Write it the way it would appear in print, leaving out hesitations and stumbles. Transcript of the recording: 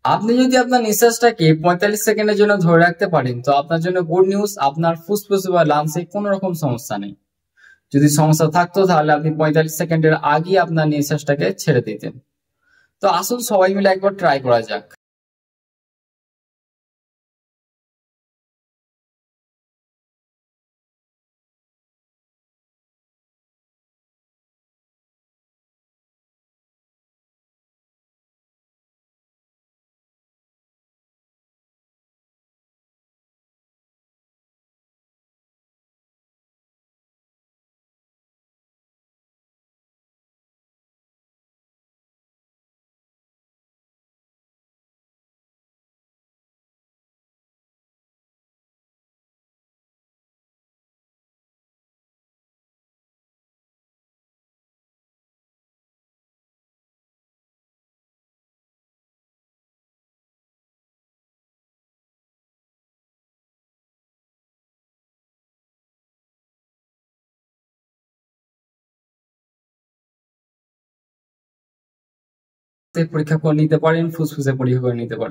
আপনি যদি আপনার নিঃশ্বাসটাকে 45 সেকেন্ডের জন্য ধরে রাখতে পারেন তো আপনার জন্য গুড নিউজ, আপনার ফুসফুসে বা লাংসে কোনো রকম সমস্যা নেই। যদি সমস্যা থাকতো তাহলে আপনি 45 সেকেন্ডের আগে আপনার নিঃশ্বাসটাকে ছেড়ে দিতেন। তো আসুন সবাই মিলে একবার ট্রাই করা যাক। পরীক্ষা করে নিতে পারেন, ফুসফুসে পরীক্ষা করে নিতে পারেন।